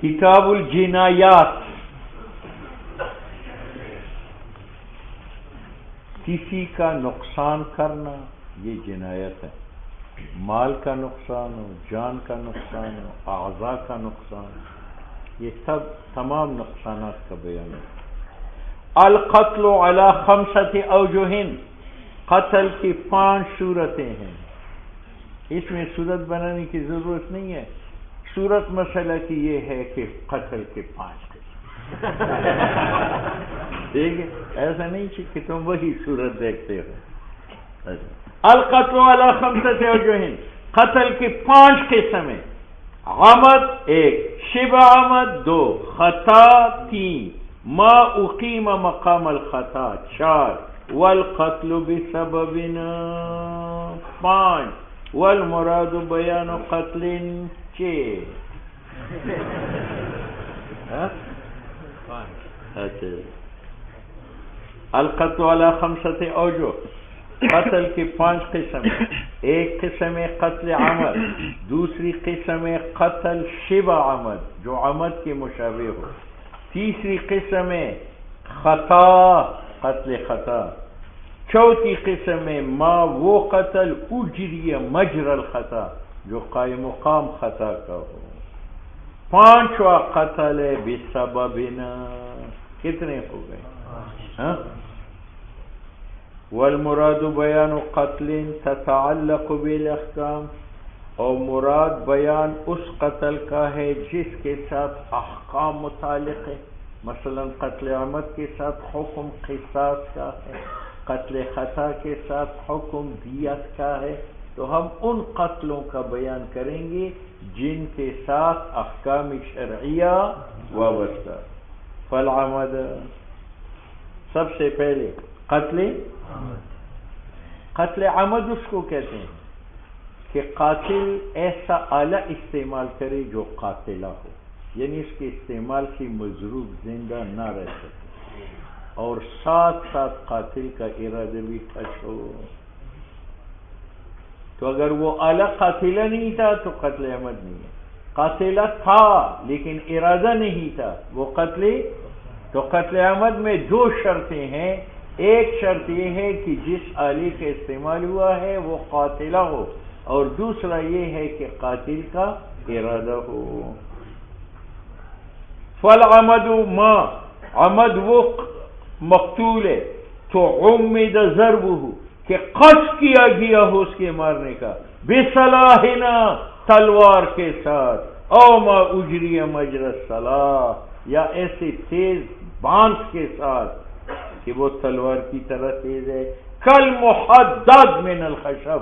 کتاب الجنایات، کسی کا نقصان کرنا یہ جنایت ہے، مال کا نقصان ہو، جان کا نقصان ہو، اعضاء کا نقصان ہو، یہ سب تمام نقصانات کا بیان ہے۔ القتل علی 5 اوجہ، قتل کی 5 صورتیں ہیں۔ اس میں صورت بنانے کی ضرورت نہیں ہے، صورت مسئلہ کی یہ ہے کہ قتل کے 5 قسم۔ ٹھیک ہے، ایسا نہیں کہ تم وہی صورت دیکھتے ہو۔ القتل علی 5 اوجہ، قتل کی 5 قسمیں: عمد 1، شبہ عمد 2، خطا 3، ما اقیم مقام الخطا 4، والقتل بسبب 5، والمراد بیان قتل 6۔ القتل علی 5 اوجہ، قتل کی 5 قسم۔ ایک قسم قتل عمد، دوسری قسم قتل شبہ عمد جو عمد کے مشابہ ہو، تیسری قسم خطا، قتل خطا، چوتھی قسم ما وہ قتل اجری مجرى الخطا جو قائم مقام خطا کا ہو، 5واں قتل بسببنا۔ کتنے ہو گئے؟ والمراد بیان قتل تتعلق بالاحکام، اور مراد بیان اس قتل کا ہے جس کے ساتھ احکام متعلق ہے۔ مثلا قتل عمد کے ساتھ حکم قصاص کا ہے، قتل خطا کے ساتھ حکم دیت کا ہے، تو ہم ان قتلوں کا بیان کریں گے جن کے ساتھ احکام شرعیہ وابستہ۔ فالعمد، سب سے پہلے قتل عمد اس کو کہتے ہیں کہ قاتل ایسا آلہ استعمال کرے جو قاتلہ ہو، یعنی اس کے استعمال سے مضروب زندہ نہ رہ سکے، اور ساتھ ساتھ قاتل کا ارادہ بھی ٹچ ہو۔ تو اگر وہ آلہ قاتلہ نہیں تھا تو قتل عمد نہیں ہے، قاتلہ تھا لیکن ارادہ نہیں تھا وہ قتل۔ تو قتل عمد میں 2 شرطیں ہیں، ایک شرط یہ ہے کہ جس آلے کا استعمال ہوا ہے وہ قاتلہ ہو، اور دوسرا یہ ہے کہ قاتل کا ارادہ ہو۔ فالعمد ما، عمد وہ مقتول ہے تو عمد ضربہ کہ قصد کیا گیا ہو اس کے مارنے کا، بسلاحنا تلوار کے ساتھ، او ما اجری مجرى السلاح یا ایسے تیز بانس کے ساتھ کہ وہ تلوار کی طرح تیز ہے، کالمحدد من الخشب،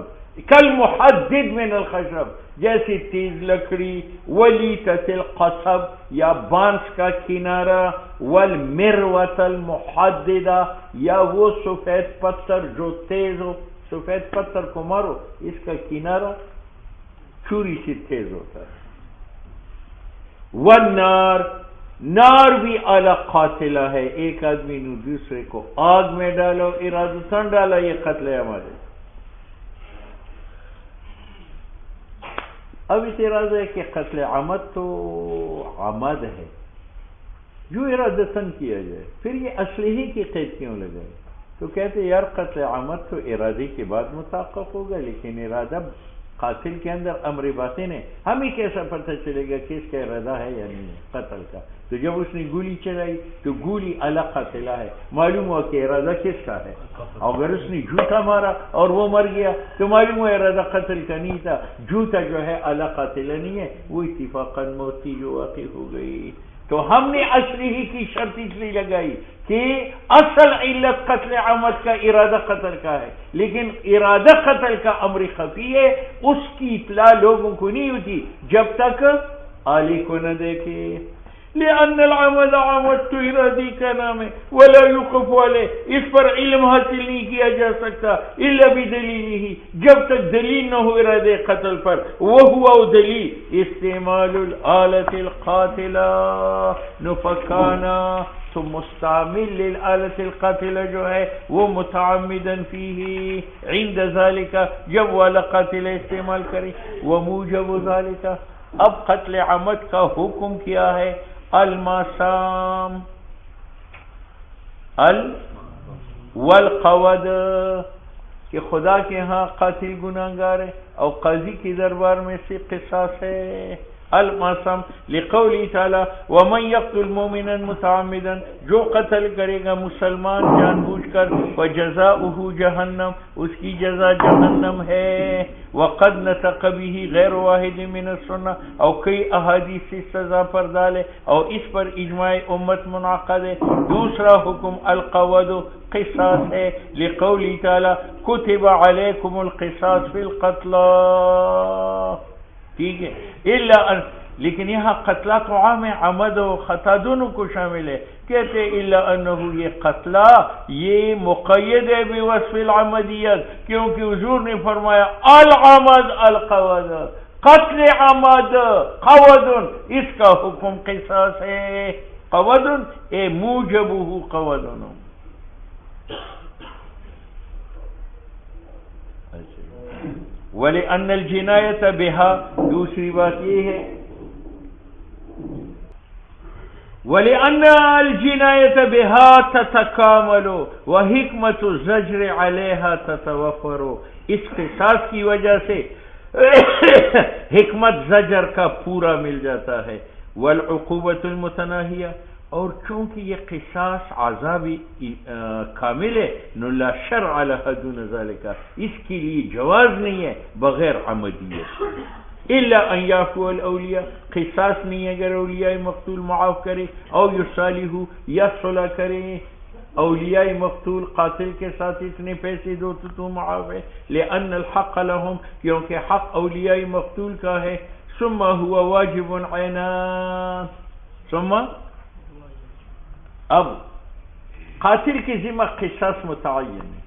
کالمحدد من الخشب جیسی تیز لکڑی، ولیتۃ القصب یا بانس کا کنارہ، والمروۃ المحددہ یا وہ سفید پتھر جو تیز ہو۔ سفید پتھر کو مارو اس کا کنارہ چھری سے تیز ہوتا ہے۔ والنار، نار بھی اعلی قاتلہ ہے، ایک آدمی نے دوسرے کو آگ میں ڈالو، ارادتاً ڈالا، یہ قتل عمد ہے۔ اب اعتراض ہے کہ قتل عمد تو عمد ہے، جو ارادتاً کیا جائے پھر یہ اسلحے کی قید کیوں لگائے؟ تو کہتے یار قتل عمد تو ارادے کے بعد متحقق ہوگا، لیکن ارادہ قاتل کے اندر امر باطن ہے، ہمیں کیسا پتہ چلے گا کہ اس کا ارادہ ہے یا نہیں قتل کا؟ تو جب اس نے گولی چلائی تو گولی اعلی قاتلہ ہے، معلوم ہوا کہ ارادہ کس کا ہے۔ اگر اس نے جھوٹا مارا اور وہ مر گیا تو معلوم ہوا ارادہ قتل کا نہیں تھا، جھوٹا جو ہے اعلی قاتلہ نہیں ہے، وہ اتفاقاً موتی جو واقع ہو گئی۔ تو ہم نے اسلحے کی شرط اس لیے لگائی کہ اصل علت قتل عمد کا ارادہ قتل کا ہے، لیکن ارادہ قتل کا امر خفی ہے، اس کی اطلاع لوگوں کو نہیں ہوتی جب تک آلے کو نہ دیکھے۔ لأن العمد، عمد تو ارادی کا نام ہے، ولا يوقف علیہ، اس پر علم حاصل نہیں کیا جا سکتا الا بدلیلہ، جب تک دلیل نہ ہو ارادے قتل پر، وہ ہوا دلیل استعمال الآلۃ القاتلہ نفکانا، تو مستعمل للآلۃ القاتلہ جو ہے وہ متعمدن فیہ عند ذالک، جب والا قاتلہ استعمال کرے، وموجب ذالک، اب قتل عمد کا حکم کیا ہے؟ الماسام والقود، کہ خدا کے ہاں قاتل گناہگار ہے اور قاضی کی دربار میں سے قصاص ہے۔ الماسم لقولی تعالی ومن یقتل مؤمنا متعمدا، جو قتل کرے گا مسلمان جان بوجھ کر، فجزاؤہ جہنم، اس کی جزا جہنم ہے۔ وقد نطق به غیر واحد من السنہ، اور کئی احادیث سے سزا پر ڈالے اور اس پر اجماع امت منعقد ہے۔ دوسرا حکم القود قصاص ہے، لقولی تعالی کتب علیکم القصاص فی القتلى، ٹھیک ہے، لیکن یہاں قتلہ تو عام ہے، عمد و خطا دونوں کو شامل ہے۔ کہتے الا انہ، یہ قتلہ یہ مقید ہے بوصف العمدیت، کیونکہ حضور نے فرمایا العمد القود، قتل عمد قود، اس کا حکم قصاص ہے۔ قود اے موجبہ قود۔ وَلِأَنَّ الْجِنَایَةَ بِهَا، دوسری بات یہ ہے وَلِأَنَّ الْجِنَایَةَ بِهَا تَتَكَامَلُ وَحِکْمَةُ الزَّجْرِ عَلَيْهَا تَتَوَفَّرُ، اس قصاص کی وجہ سے حکمت زجر کا پورا مل جاتا ہے۔ وَالْعُقُوبَةُ الْمُتَنَاہِیَةُ، اور چونکہ یہ قصاص عذابی کامل ہے، نو لا شرع لها دون ذالک، اس کے لیے جواز نہیں ہے بغیر عمدیت۔ الا ان یعفو الاولیاء، قصاص نہیں ہے اگر اولیاء مقتول معاف کرے، او یصالحوا، یا صلح کرے، اولیاء مقتول قاتل کے ساتھ اتنے پیسے دو تو معاف ہے، لأن الحق لهم، کیونکہ حق اولیاء مقتول کا ہے۔ ثم هو واجب عینا، ثم اب قاتل کی ذمہ قصاص متعین ہے،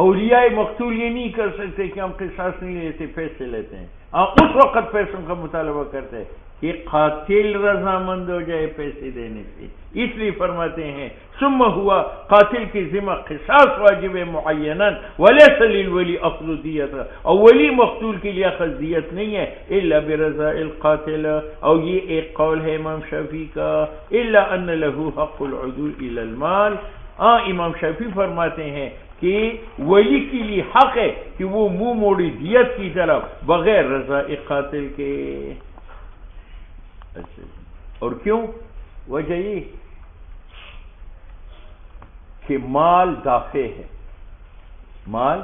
اولیاء مقتول یہ نہیں کر سکتے کہ ہم قصاص نہیں لیتے، پیسے لیتے ہیں، اس وقت پیسوں کا مطالبہ کرتے ہیں کہ قاتل رضامند ہو جائے پیسے دینے سے، اس لیے فرماتے ہیں ثم ہوا، قاتل کی ذمہ قصاص واجب معیناً، ولیس للولی اخذ دیت، اور ولی مقتول کے لیے اخذ دیت نہیں ہے، الا برضا القاتل، اور یہ ایک قول ہے امام شافعی کا، الا ان له حق العدول الى المال، امام شافعی فرماتے ہیں کہ ولی کے لیے حق ہے کہ وہ منہ موڑی دیت کی طرف بغیر رضا قاتل کے۔ اور کیوں؟ وجہ یہ کہ مال دافع ہے، مال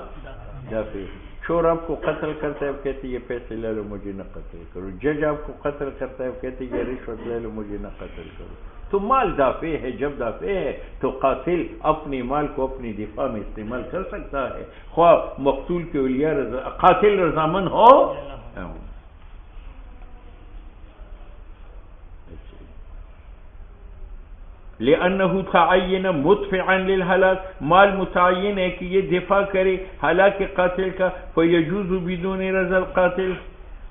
دافع ہے۔ چور آپ کو قتل کرتا ہے، اب کہتے یہ پیسے لے لو مجھے نہ قتل کرو، جج آپ کو قتل کرتا ہے، اب کہتے یہ رشوت لے لو مجھے نہ قتل کرو۔ تو مال دافع ہے، جب دافع ہے تو قاتل اپنے مال کو اپنی دفاع میں استعمال کر سکتا ہے، خواہ مقتول کے اولیاء قاتل رضامند ہو۔ لأنه تعین مدفعا للہلاک، مال متعین ہے کہ یہ دفاع کرے ہلاک قاتل کا، فیجوز بدون رضا القاتل۔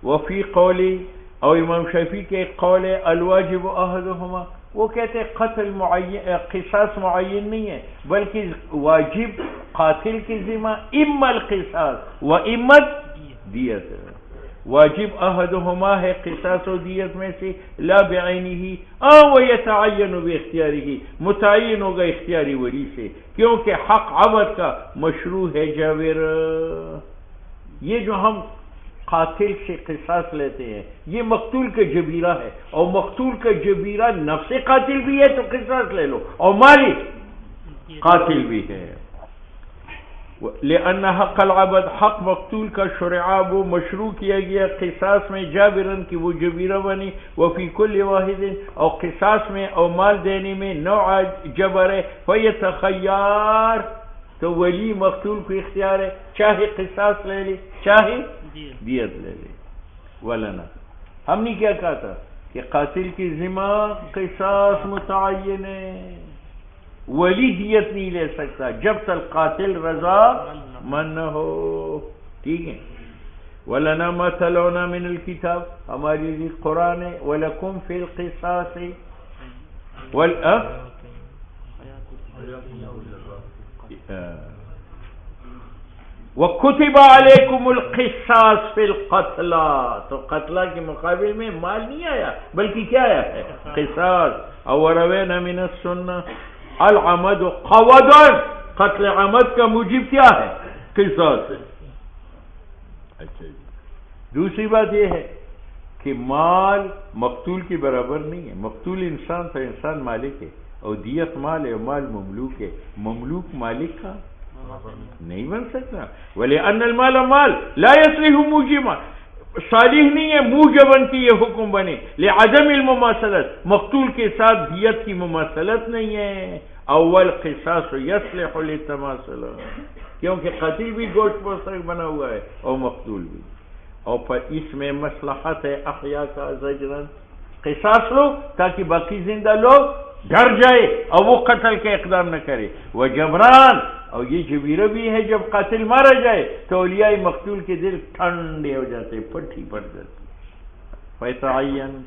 وفی قولی، اور امام شافعی کے ایک قول ہے الواجب احدہما، وہ کہتے ہیں قتل معین، قصاص معین نہیں ہے، بلکہ واجب قاتل کی ذمہ اما القصاص و اما دیت، واجب احدہما ہے قصاص و دیت میں سے، لا بعینہ، ویتعین باختیارہ، متعین ہوگا اختیاری ولی سے، کیونکہ حق عبد کا مشروع ہے جابر۔ یہ جو ہم قاتل سے قصاص لیتے ہیں یہ مقتول کا جبیرہ ہے، اور مقتول کا جبیرہ نفس قاتل بھی ہے تو قصاص لے لو، اور مالی قاتل بھی ہے۔ لأن حق العبد، حق مقتول کا شرعہ وہ مشروع کیا گیا قصاص میں جابرن کی وہ جبیرہ بنی، وفی کل واحد، اور قصاص میں اور مال دینے میں نوع جبر ہے، فیتخیار، تو ولی مقتول کو اختیار ہے، چاہے قصاص لے لے چاہے دیت لے لے۔ ولنا، ہم نے کیا کہا تھا کہ قاتل کی ذمہ قصاص متعین ہے، ولی دیت نہیں لے سکتا جب تک قاتل رضا من نہ ہو، ٹھیک ہے۔ وَلَنَا مَا تَلَوْنَا مِنَ الْكِتَابِ، ہماری لیے قرآن ہے، وَلَكُمْ فِي الْقِصَاصِ وَكُتِبَ عَلَيْكُمُ الْقِصَاصُ فِي الْقَتْلَى، تو قتلہ کے مقابل میں مال نہیں آیا بلکہ کیا آیا ہے؟ قصاص. وَرَوَيْنَا مِنَ السُّنَّةِ الْعَمَدُ قَوَدًا، قتل عمد کا موجب کیا ہے؟ قصاص ہے. اچھا جی. دوسری بات یہ ہے کہ مال مقتول کے برابر نہیں ہے. مقتول انسان تو انسان مالک ہے، اور دیت مال ہے، مال مملوک ہے. مملوک مالک کا نہیں بن سکتا. وَلِأَنَّ الْمَالَ مال لا يَصْلِحُ مُوجِبًا، صالح نہیں ہے موجباً کی یہ حکم بنے. لعدم المماثلت، مقتول کے ساتھ دیت کی مماثلت نہیں ہے. اول قصاص یصلح للتماثل، کیونکہ قتیل بھی گوشت مشترک بنا ہوا ہے اور مقتول بھی، اور پر اس میں مصلحت ہے احیاء کا زجرن، قصاص لو تاکہ باقی زندہ لوگ ڈر جائے اور وہ قتل کے اقدام نہ کرے. وہ جبران، اور یہ جبیرہ بھی ہے، جب قاتل مارا جائے تو اولیاء مقتول کے دل ٹھنڈے ہو جاتے، پٹھی پڑ جاتی. فیتعین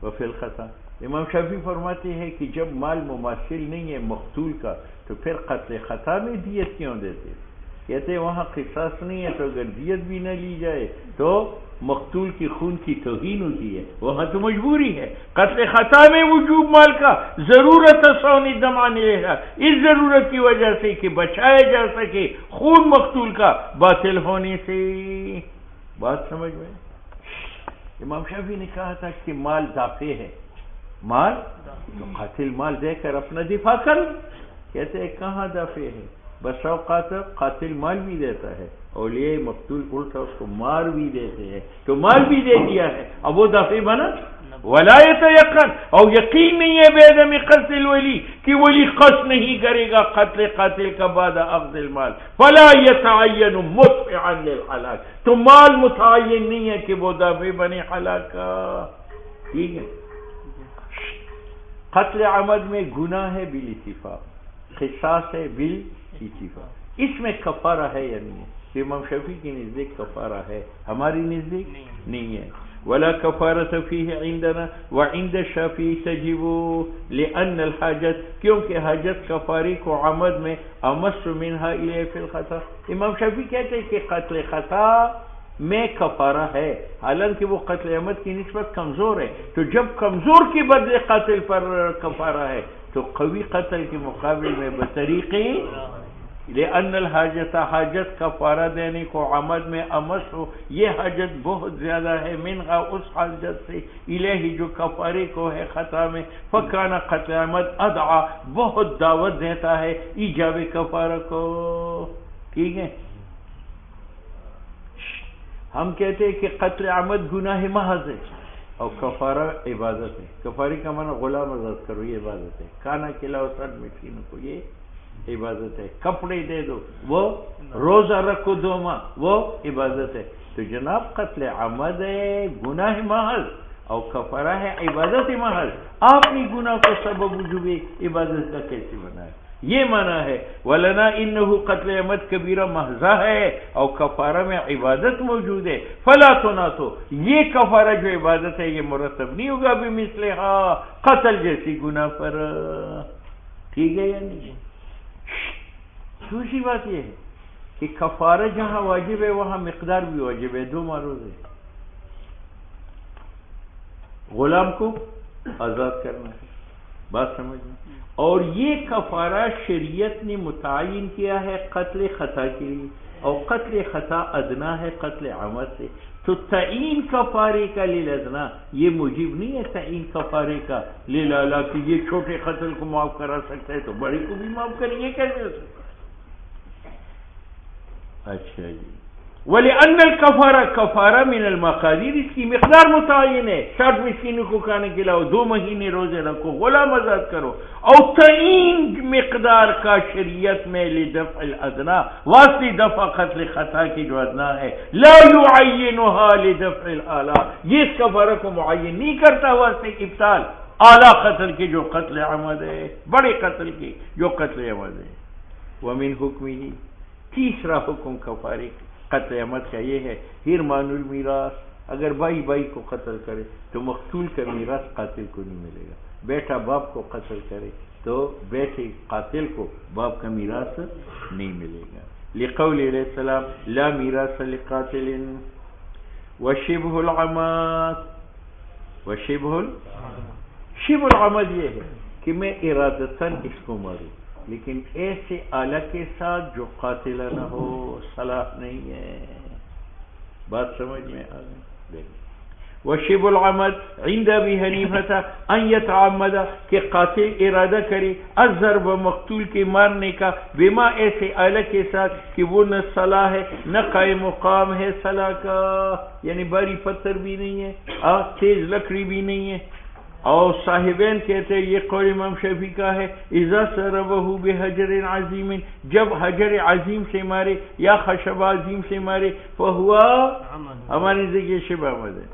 وفی الخطا، امام شافعی فرماتے ہیں کہ جب مال مماثل نہیں ہے مقتول کا تو پھر قتل خطا میں دیت کیوں دیتے؟ کہتے ہیں وہاں قصاص نہیں ہے تو اگر دیت بھی نہ لی جائے تو مقتول کی خون کی توہین ہوتی ہے، وہاں تو مجبوری ہے. قتل خطا میں وجوب مال کا، ضرورت سونی دمانے رہا، اس ضرورت کی وجہ سے کہ بچایا جا سکے خون مقتول کا باطل ہونے سے. بات سمجھ میں؟ امام شافعی نے کہا تھا کہ مال دافع ہے، مال تو قاتل مال دے کر اپنا دفاع کر. کہتے ہیں کہاں دافع ہے؟ بس اوقات قاتل مال بھی دیتا ہے، اولیاء مقتول الٹا اس کو مار بھی دیتے ہیں، تو مال بھی دے دیا ہے، اب وہ دافع بنا. ولا یتیقن، اور یقین نہیں ہے بعدم قصد الولی کہ ولی قصد نہیں کرے گا قتل قاتل کا بعد اخذ المال. فلا یتعین مدفعا للحلاک، تو مال متعین نہیں ہے کہ وہ دافع بنے ہلاک کا. ٹھیک ہے. قتل عمد میں گناہ ہے بالاتفاق، قصاص ہے بالاتفاق. اس میں کفارہ ہے یا نہیں ہے؟ امام شافعی کی نزدیک کفارہ ہے، ہماری نزدیک نہیں ہے. ولا کفارۃ فیہ عندنا وعند الشافعی تجب لأن الحاجت، کیونکہ حاجت کفاری کو عمد میں امس منہا الیہ فی الخطا. امام شافعی کہتے ہیں کہ قتل خطا میں کفارہ ہے، حالانکہ وہ قتل عمد کی نسبت کمزور ہے. تو جب کمزور کے بدلے قاتل پر کفارہ ہے تو قوی قتل کے مقابل میں بطریقے لأن الحاجت، حاجت کفارہ دینے کو عمد میں امس ہو، یہ حاجت بہت زیادہ ہے منہا اس حاجت سے الہی جو کفارے کو ہے خطا میں. فکان قتل عمد ادعا، بہت دعوت دیتا ہے ایجاب کفارہ کو. ٹھیک ہے. ہم کہتے ہیں کہ قتل عمد گناہ محض ہے اور کفارہ عبادت ہے. کفارے کا معنی غلام آزاد کرو، یہ عبادت ہے. کھانا کھلاؤ 60 مسکینوں کو، یہ عبادت ہے. کپڑے دے دو، وہ روزہ رکھو 2 ماہ، وہ عبادت ہے. تو جناب قتل عمد ہے گناہ محض اور کفارہ ہے عبادت محض. آپ نے گناہ کو سبب وجوب عبادت کا کیسے بنایا؟ یہ معنی ہے. ولنا انہو قتل عمد کبیرہ محضہ ہے اور کفارہ میں عبادت موجود ہے. فلا تناتو، یہ کفارہ جو عبادت ہے یہ مرتب نہیں ہوگا بمثلہا قتل جیسی گناہ پر. ٹھیک ہے یا نہیں؟ دوسری بات یہ ہے کہ کفارہ جہاں واجب ہے وہاں مقدار بھی واجب ہے. 2 ماہ روزے، غلام کو آزاد کرنا ہے. بات سمجھ میں؟ اور یہ کفارہ شریعت نے متعین کیا ہے قتل خطا کے لیے، اور قتل خطا ادنا ہے قتل عمد سے. تو تعین کفارے کا للادنا یہ موجب نہیں ہے تعین کفارے کا للاعلی کہ یہ چھوٹے قتل کو معاف کرا سکتا ہے تو بڑے کو بھی معاف کریں گے کیسے ہو سکتا؟ اچھا جی. وَلِأَنَّ الْكَفَارَ کفارہ من المقادیر، اس کی مقدار متعین ہے. 60 مسکینوں کو کھانے کھلاؤ، 2 مہینے روزے رکھو، غلام آزاد کرو. اور تعین مقدار کا شریعت میں لدفع الادنا، واسطے دفع قتل خطا کی جو ادنا ہے، لا يعینها لدفع الاعلی، یہ اس کفارہ کو معین نہیں کرتا واسطے ابطال اعلیٰ قتل کے جو قتل عمد ہے، بڑے قتل کی جو قتل عمد ہے. ومن حکمہ، تیسرا حکم کفارے قتل عمد کا یہ ہے حرمان المیراث. اگر بھائی بھائی کو قتل کرے تو مقتول کا میراث قاتل کو نہیں ملے گا. بیٹا باپ کو قتل کرے تو بیٹے قاتل کو باپ کا میراث نہیں ملے گا. لقول علیہ السلام لا میراث لقاتل وشبہ العمد شبہ العمد یہ ہے کہ میں ارادتاً اس کو ماروں، لیکن ایسے آلہ کے ساتھ جو قاتلہ نہ ہو، صلاح نہیں ہے. بات سمجھ میں آ گئی؟ وشبہ العمد عند ابی حنیفہ ان یتعمد کہ قاتل ارادہ کرے الضرب مقتول کے مارنے کا بما ایسے آلہ کے ساتھ کہ وہ نہ صلاح ہے نہ قائم مقام ہے صلاح کا، یعنی باری پتھر بھی نہیں ہے، تیز لکڑی بھی نہیں ہے. اور صاحبین کہتے ہیں یہ قول امام شافعی کا ہے اذا ضربہ بحجر عظیم، جب حجر عظیم سے مارے یا خشب عظیم سے مارے فہوا ہماری ذکر شبہ عمد ہے.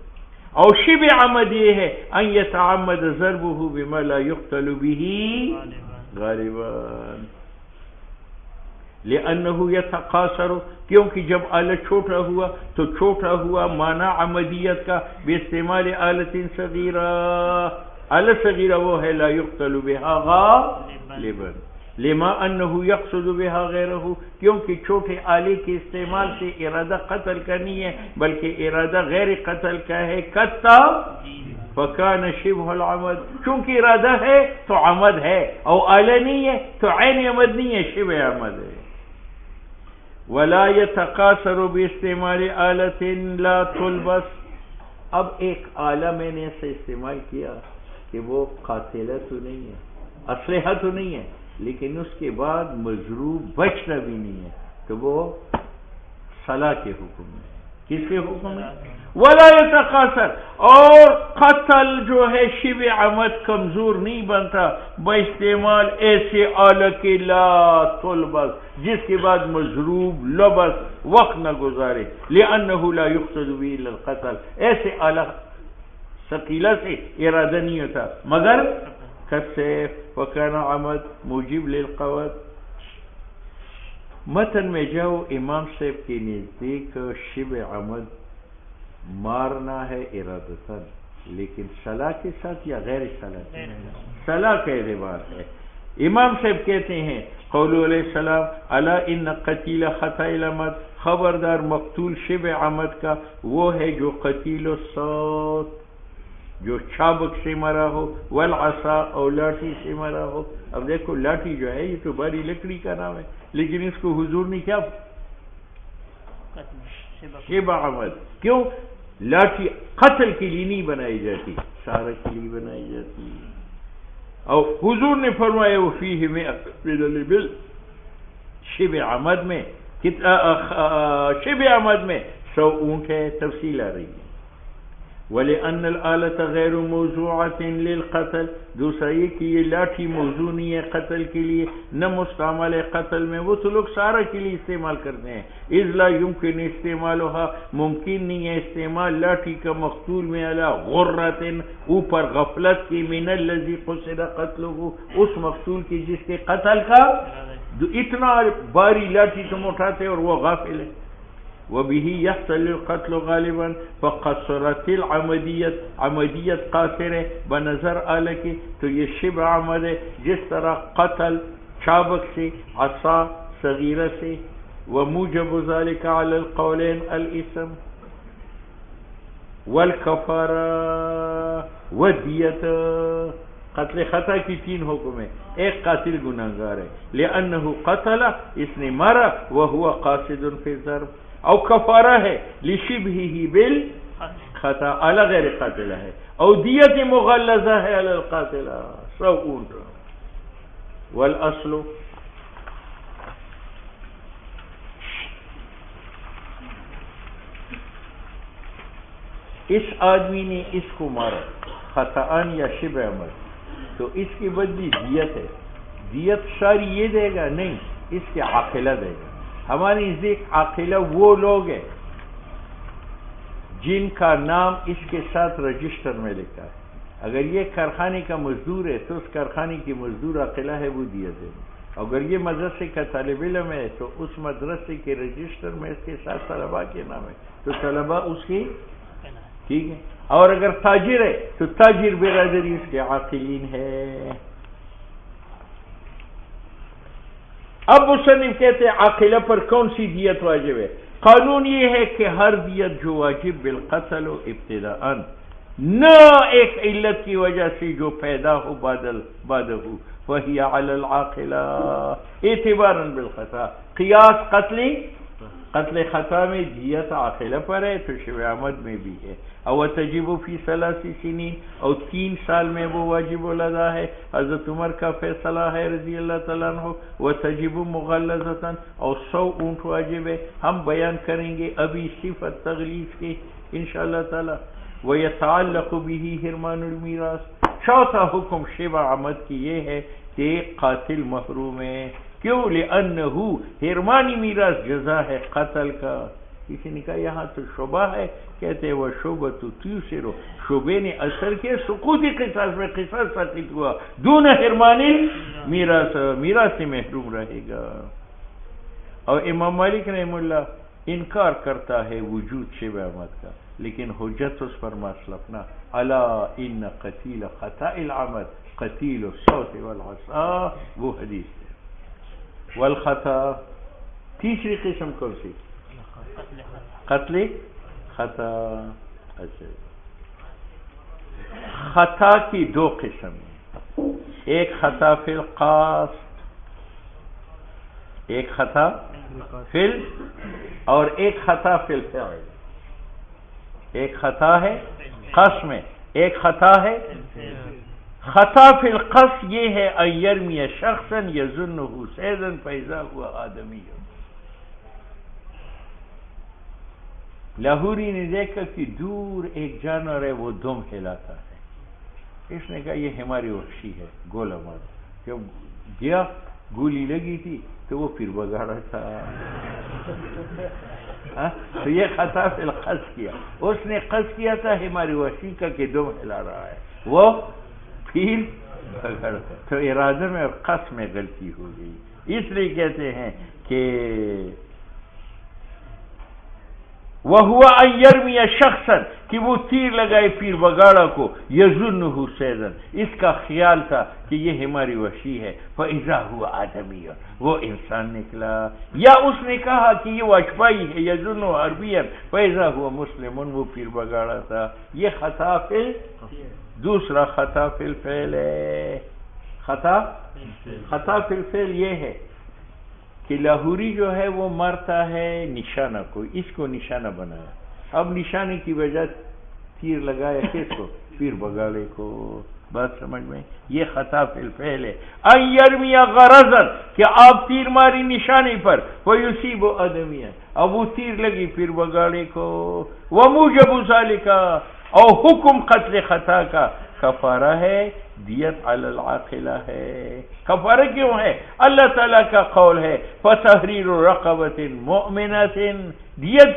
اور شبہ عمد یہ ہے ان یتعمد ضربہ بما لا یقتل به غالبا لأنه یتقاصر، کیونکہ جب آلہ چھوٹا ہوا تو چھوٹا ہوا معنی عمدیت کا باستعمال آلت صغیرہ. آلہ صغیرہ وہ ہے لا یقتل بها غالبا لما انه یقصد بها غیرہ، کیونکہ چھوٹے آلے کے استعمال سے ارادہ قتل کا نہیں ہے بلکہ ارادہ غیر قتل کا ہے. کتا فکان شبہ العمد، چونکہ ارادہ ہے تو عمد ہے، اور آلہ نہیں ہے تو عین عمد نہیں ہے، شبہ عمد ہے. ولا يتقاصر باستعمال آلت لا تلبس، اب ایک آلہ میں نے ایسے استعمال کیا کہ وہ قاتلہ تو نہیں ہے، اسلحہ تو نہیں ہے، لیکن اس کے بعد مضروب بچنا بھی نہیں ہے، تو وہ صلاح کے حکم میں. کس کے حکم میں؟ ولا يتقاصر، اور قتل جو ہے شبہ عمد کمزور نہیں بنتا باستعمال ایسے آلہ کے لا تلبس جس کے بعد مضروب لبس وقت نہ گزارے. لأنه لا يقصد به الا القتل، ایسے آلہ ثقیلہ سے ارادہ نہیں ہوتا مگر کالسیف وکان عمد موجب للقوت. متن میں جاؤ امام صاحب کے نزدیک شبہ عمد مارنا ہے ارادتاً، لیکن صلاح کے ساتھ یا غیر صلاح؟ صلاح کا اعتبار ہے. امام صاحب کہتے ہیں قول علیہ السلام الا ان قتیل خطا العمد، خبردار مقتول شبہ عمد کا وہ ہے جو قتیل الصوت، جو چابک سے مرا ہو، والعصا اور لاٹھی سے مرا ہو. اب دیکھو لاٹھی جو ہے یہ تو باری لکڑی کا نام ہے، لیکن اس کو حضور نے کیا شبہ عمد، کیوں؟ لاٹھی قتل کے لیے نہیں بنائی جاتی، سارے کے لیے بنائی جاتی. اور حضور نے فرمایا وفیہ میں الابل، شبہ عمد میں شبہ عمد میں 100 اونٹ ہے. تفصیل آ رہی ہے. وَلِأَنَّ الْآلَةَ غَيْرُ مَوْضُوعَةٍ لِلْقَتْلِ، دوسرا یہ کہ یہ لاٹھی موضوع نہیں ہے قتل کے لیے، نہ مستعمل ہے قتل میں، وہ تو لوگ سارا کے لیے استعمال کرتے ہیں. اذ لا يمكن استعمالها، ممکن نہیں ہے استعمال لاٹھی کا مقتول میں علی غرۃ، اوپر غفلت کی، من الذی قصد قتلہ، اس مقتول کی جس کے قتل کا اتنا باری لاٹھی تم اٹھاتے اور وہ غافل ہے. وبه يحصل القتل غالبا، فقصرت العمدیت، عمدیت قاصر ہے بنظر آلہ کے، تو یہ شبہ عمد ہے. جس طرح قتل چابک سے، عصا صغیرہ سے. وموجب ذلك على القولين الاسم والکفارہ والدیت. قتل خطا کی 3 حکم ہیں. ایک قاتل گناہگار ہے لأنه قتل، اس نے مارا، وهو قاصد في الضرب. او کفارہ ہے لشبہہ بالخطا، اعلی غیر قاتلہ ہے. او دیت مغلظہ ہے علی القاتلہ، 100 اونٹ. والاصل اس آدمی نے اس کو مارا خطأً یا شبہ عمد، تو اس کی بدلی دیت ہے. دیت ساری یہ دے گا نہیں، اس کے عاقلہ دے گا. ہمارے نزدیک عاقلہ وہ لوگ ہیں جن کا نام اس کے ساتھ رجسٹر میں لکھا ہے. اگر یہ کارخانے کا مزدور ہے تو اس کارخانے کی مزدور عاقلہ ہے، وہ دیت ہے. اگر یہ مدرسے کا طالب علم ہے تو اس مدرسے کے رجسٹر میں اس کے ساتھ طلباء کے نام ہے، تو طلباء اس کی ٹھیک ہے. اور اگر تاجر ہے تو تاجر برادری اس کے عاقلین ہے. اب مصنف کہتے ہیں عاقلہ پر کون سی دیت واجب ہے؟ قانون یہ ہے کہ ہر دیت جو واجب بالقتل ہو ابتداءً، نہ ایک علت کی وجہ سے جو پیدا ہو بعد ہو، وہی علی العاقلہ اعتباراً بالخطا، قیاس قتل خطا میں دیت عاقلہ پر ہے تو شبہ عمد میں بھی ہے. او تجب فی 3 سنین، اور 3 سال میں وہ واجب الادا ہے، حضرت عمر کا فیصلہ ہے رضی اللہ تعالیٰ عنہ. وتجب مغلظۃ، اور 100 اونٹ واجب ہے. ہم بیان کریں گے ابھی صفت تغلیظ کی انشاءاللہ تعالی. ویتعلق به حرمان المیراث. چوتھا حکم شبہ عمد کی یہ ہے کہ قاتل محروم ہے. کیوں؟ لأنہ حرمانی میراث جزا ہے قتل کا. کسی نے کہا یہاں تو شبہ ہے، کہتے وہ شبہ تو تیسرو، شبے نے اثر کیا سقوطی قصاص میں، قصاص ساقط ہوا دون حرمانی میراث سے محروم رہے گا. اور امام مالک رحم اللہ انکار کرتا ہے وجود شبہ عمد کا، لیکن حجت اس پر مسلفنا الا ان قتیل خطا العمد قتیل الصوت والعصا، وہ حدیث ہے. والخطا تیسری قسم کون سی؟ قتل خطا. اچھا، خطا کی 2 قسم ہیں، ایک خطا فی القصد، ایک خطا فی اور ایک خطا فی الفعل. ایک خطا ہے قصد میں، ایک خطا ہے خطا فی القصد. یہ ہے ان یرمی شخصا یظنہ صیدا فاذا ہوا آدمی. لاہوری نے دیکھا کہ دور ایک جانور ہے وہ دم ہلاتا ہے. اس نے کہا یہ ہماری وحشی ہے، گولا مار. جب گیا گولی لگی تھی تو وہ پھر بگاڑا تھا. تو یہ خطا فی القصد کیا، اس نے قصد کیا تھا ہماری وحشی کا کہ دم ہلا رہا ہے، وہ پھر بگاڑا. تو ارادہ میں اور قصد میں غلطی ہو گئی. اس لیے کہتے ہیں کہ وَهُوَ أَن يَرْمِيَ شَخْصًا، کہ وہ تیر لگائے پیر بگاڑا کو، يَظُنُّهُ صَيْدًا، اس کا خیال تھا کہ یہ ہماری وحشی ہے، فَإِذَا هُوَ آدَمِيٌّ، وہ انسان نکلا. یا اس نے کہا کہ یہ وشپائی ہے، يَظُنُّهُ عَرْبِيًّا فَإِذَا هُوَ مُسْلِمٌ، وہ پیر بگاڑا تھا. یہ خطا فی دوسرا خطا فی الفعل ہے. خطا فی الفعل یہ ہے کہ لاہوری جو ہے وہ مارتا ہے نشانہ کو، اس کو نشانہ بنایا، اب نشانے کی وجہ تیر لگایا کس کو؟ پیر بگاڑے کو. بات سمجھ میں؟ یہ خطا فی الفعل ہے. ان یرمی غرضا، کہ آپ تیر ماری نشانے پر، ویصیب آدمیہ، اب وہ تیر لگی پیر بگاڑے کو. وموجب ذالک، اور حکم قتل خطا کا کفارہ ہے، دیت علی العاقلہ ہے. کفارہ کیوں ہے؟ اللہ تعالیٰ کا قول ہے فَتَحْرِيرُ رَقَبَةٍ مُؤْمِنَةٍ. دیت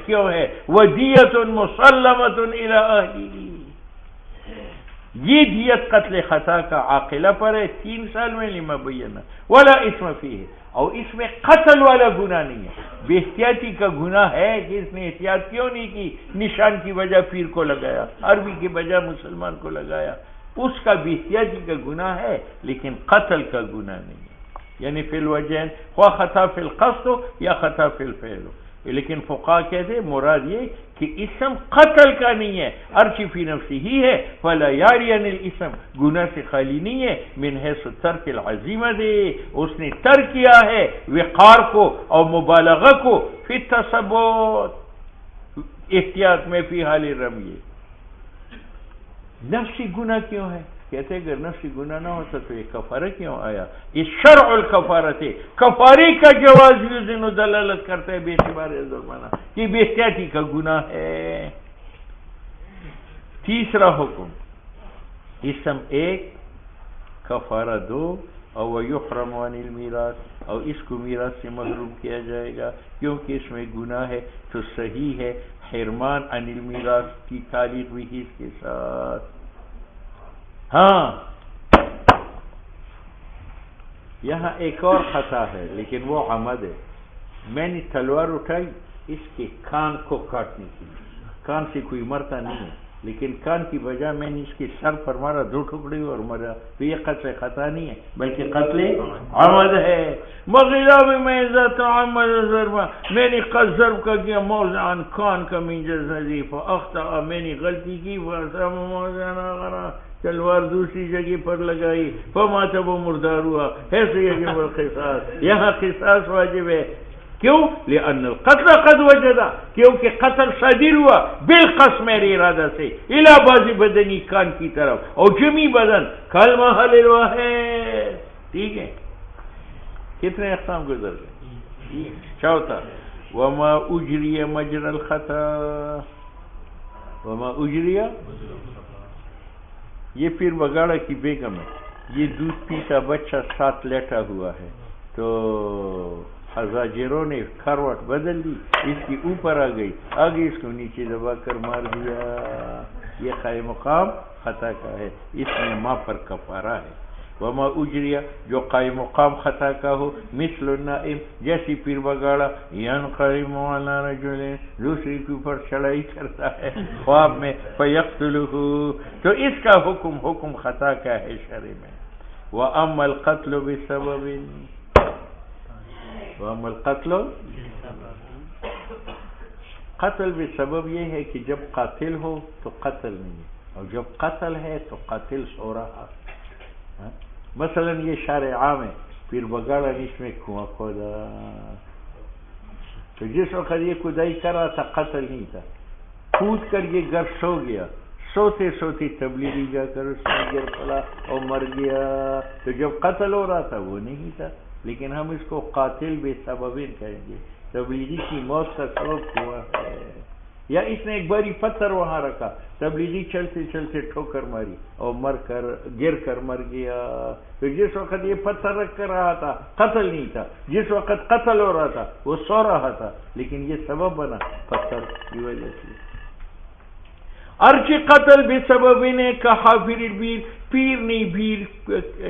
کیوں ہے؟ وَدِيَةٌ مُسَلَّمَةٌ إِلَىٰ أَهْلِهِ. یہ دیت قتل خطا کا عاقلہ پر ہے 3 سال میں، لما بینا ولا اسم فیہ، اور اس میں قتل والا گناہ نہیں ہے. بے احتیاطی کا گناہ ہے کہ اس نے احتیاط کیوں نہیں کی، نشان کی وجہ پیر کو لگایا، عربی کی بجائے مسلمان کو لگایا، اس کا بے احتیاطی کا گناہ ہے، لیکن قتل کا گناہ نہیں ہے. یعنی فی الوجہین، خواہ خطا فی القصد ہو یا خطا فی الفعل ہو. لیکن فقہا کہتے ہیں مراد یہ کہ اسم قتل کا نہیں ہے، ارچی فی نفسی ہی ہے، فلا یارین الاسم، گناہ سے خالی نہیں ہے، من حیث ترک العزیمہ دے، اس نے ترک کیا ہے وقار کو اور مبالغہ کو، فی التثبت، احتیاط میں، فی حال رمی. نفسی گناہ کیوں ہے؟ کہتے اگر نفسی گناہ نہ ہوتا تو یہ کفارہ کیوں آیا؟ یہ شرع الکفارہ تھے، کفاری کا جواز یوزن و دلالت کرتا ہے بے اعتبار ظلمانہ کہ بے احتیاطی کا گناہ ہے. تیسرا حکم، اسم 1 کفارہ 2، اور وَيُحْرَمُ عَنِ الْمِيرَاثِ، اور اس کو میراث سے محروم کیا جائے گا کیونکہ اس میں گناہ ہے. تو صحیح ہے حرمان عن المیراث کی تعلیق بھی اس کے ساتھ. ہاں یہاں ایک اور خطا ہے لیکن وہ عمد ہے. میں نے تلوار اٹھائی اس کے کان کو کاٹنے کے لیے، کان سے کوئی مرتا نہیں ہے، لیکن کان کی بجا میں نے اس کی سر پر مارا، 2 ٹکڑے اور مرا، تو یہ قتل خطا نہیں ہے بلکہ قتل عمد ہے۔ مغیرہ میں ذات عمد ضربہ، میں نے ضرب کا کیا موضعاً کان کا من جزدی فاخطأ، میں نے غلطی کی فاصاب موضعاً آخر، تلوار دوسری جگہ پر لگائی، فمات وہ مردار ہوا، ایسے یجب القصاص، یہاں قصاص واجب ہے۔ کیوں؟ لأن القتل قد وجدا، کیونکہ قتل صادر ہوا بالقصد میرے ارادہ سے، الی بعض بدنی کان کی طرف، اور جمی بدن کالمحل الواحد۔ ٹھیک ہے، کتنے اقسام گزر گئے؟ چوتھا، وما اجری مجرى الخطا، وما اجری، یہ پیر بگاڑا کی بیگم ہے، یہ دودھ پیتا بچہ ساتھ لیٹا ہوا ہے، تو حضاجروں نے کھروٹ بدل دی، اس کی اوپر آ گئی، آگے اس کو نیچے دبا کر مار دیا، یہ قائم مقام خطا کا ہے، اس میں ماں پر کفارہ ہے۔ وما اجریہ، جو قائم مقام خطا کا ہو، مثل النائم، جیسی پیر بگاڑا، ینقلب علی رجل، دوسری کے اوپر چڑھائی کرتا ہے خواب میں، فیقتلہ، تو اس کا حکم خطا کا ہے شرع میں۔ واما القتل بسبب، واما القتل، قتل بسبب یہ ہے کہ جب قاتل ہو تو قتل نہیں ہے، اور جب قتل ہے تو قاتل سو رہا۔ مثلا یہ شارع عام ہے، پیر بگاڑا نے اس میں کنواں کھودا، تو جس وقت یہ کھدائی کر رہا تھا قتل نہیں تھا، کود کر یہ گھر سو گیا، سوتے سوتے تبلیغی جا کر اس میں گر پڑا اور مر گیا، تو جب قتل ہو رہا تھا وہ نہیں تھا، لیکن ہم اس کو قاتل بے سبب کہیں گے، تبلیغی کی موت کا سبب ہوا ہے، یا اس نے ایک باری پتھر وہاں رکھا، تبلیغی چلتے چلتے ٹھوکر ماری اور گر کر مر گیا، تو جس وقت یہ پتھر رکھ کر رہا تھا قتل نہیں تھا، جس وقت قتل ہو رہا تھا وہ سو رہا تھا، لیکن یہ سبب بنا پتھر کی وجہ سے۔ ارچ قتل بے سبب نے کہا، پیر نے بیر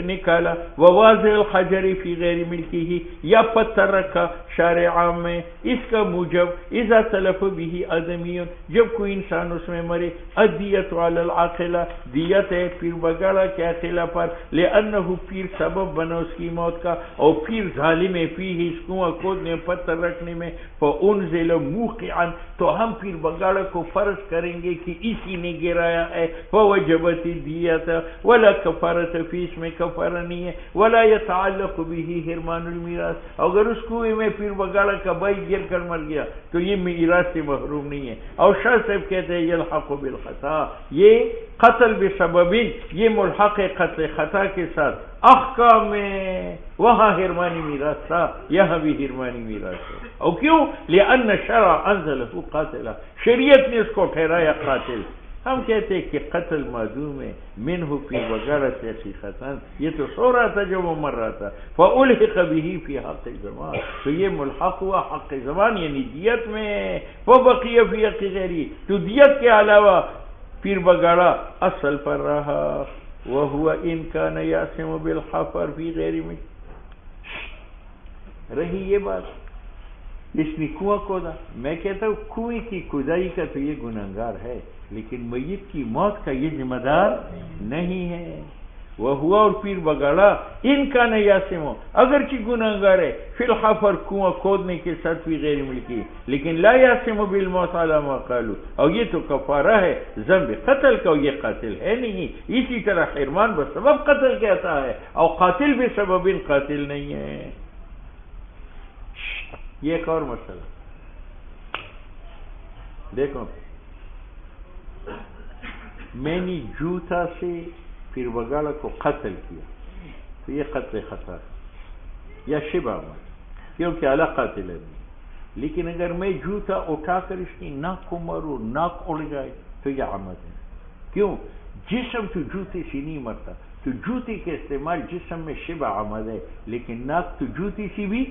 نکالا، وواضع الحجر فی غیر ملکی ہی، یا پتھر رکھا شارع عام میں، اس کا موجب اذا تلف به آدمی، جب کوئی انسان اس میں مرے، الدیت علی العاقلہ، دیت ہے پیر بگاڑا کے عاقلہ پر، لأنہ پیر سبب بنا اس کی موت کا، اور پیر ظالم ہے فیہ، اس کنواں کھودنے پتھر رکھنے میں، فانزل موقعا، تو ہم پیر بگاڑا کو فرض کریں گے کہ اسی نے گرایا ہے، فوجبت دیت ولا کفارت فی، اس میں کفارہ نہیں ہے، ولا یتعلق به حرمان المیراث، اگر اس کنویں میں پیر بگاڑا کا بھائی گر کر مر گیا تو یہ میراث سے محروم نہیں ہے۔ اور شاہ صاحب کہتے ہیں یلحق بالخطا، یہ قتل بسبب، یہ ملحق ہے قتل خطا کے ساتھ، احکام میں وہاں حرمانی میراث تھا، یہاں بھی حرمانی میراث ہے، اور کیوں؟ لأن شرع انزلہ قاتلا، شریعت نے اس کو ٹھہرایا قاتل۔ ہم کہتے ہیں کہ قتل معدوم ہے، منہ پیر بگاڑا سے حقیقتاً، یہ تو سو رہا تھا جب وہ مر رہا تھا، فألحق به فی حق زمان، تو یہ ملحق ہوا حق زمان یعنی دیت میں، فبقی فی حق غیری، تو دیت کے علاوہ پیر بگاڑا اصل پر رہا، وہو ان کان یعصم بالحفر فی غیر میں، رہی یہ بات اس نے کنواں کھودا، میں کہتا ہوں کنویں کی کھدائی کا تو یہ گنہگار ہے، لیکن میت کی موت کا یہ ذمہ دار نہیں ہے۔ وہ ہوا اور پیر بگاڑا ان کا نیاسم ہو، اگرچہ گنہگار ہے، فی الحفر کنواں کھودنے کے ساتھ بھی غیر ملکی، لیکن لا یاسم بالموت علی ما قالوا، اور یہ تو کفارہ ہے ذنب قتل کا، یہ قاتل ہے نہیں۔ اسی طرح حرمان بسبب قتل کہتا ہے، اور قاتل بسبب قاتل نہیں ہے۔ یہ ایک اور مسئلہ دیکھو، میں نے جوتا سے پیر بگاڑا کو قتل کیا تو یہ قتل خطا یا شبہ عمد، کیونکہ اعلیٰ قاتل ہے، لیکن اگر میں جوتا اٹھا کر اس کی ناک کو ماروں، ناک اڑ جائے تو یہ عمد ہے۔ کیوں؟ جسم تو جوتے سے نہیں مرتا، تو جوتے کے استعمال جسم میں شبہ عمد ہے، لیکن ناک تو جوتے سے بھی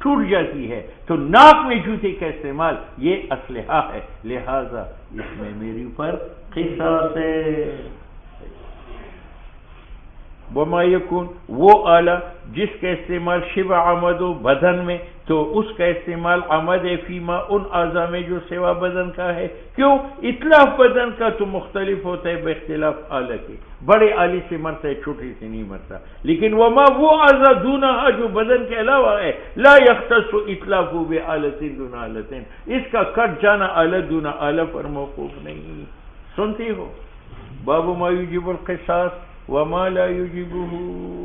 ٹوٹ جاتی ہے، تو ناک میں جوتے کا استعمال یہ اسلحہ ہے، لہذا اس میں میری اوپر قصاص ہے۔ وما یکون، وہ آلہ جس کا استعمال شبہ عمد و بدن میں، تو اس کا استعمال عمد ہے فیما ان اعضاء میں جو سوا بدن کا ہے. کیوں؟ اتلاف بدن کا تو مختلف ہوتا ہے باختلاف آلہ کے. بڑے آلی سے مرتا ہے، چھوٹی سے نہیں مرتا. لیکن وما وہ اعضاء دونہا جو بدن کے علاوہ ہے، لا یختص اتلاف بآلۃ دون آلۃ، اس کا کٹ جانا آلہ دون آلہ پر موقوف نہیں. سنتی ہو باب ما یجب القصاص وما لا یجبہ.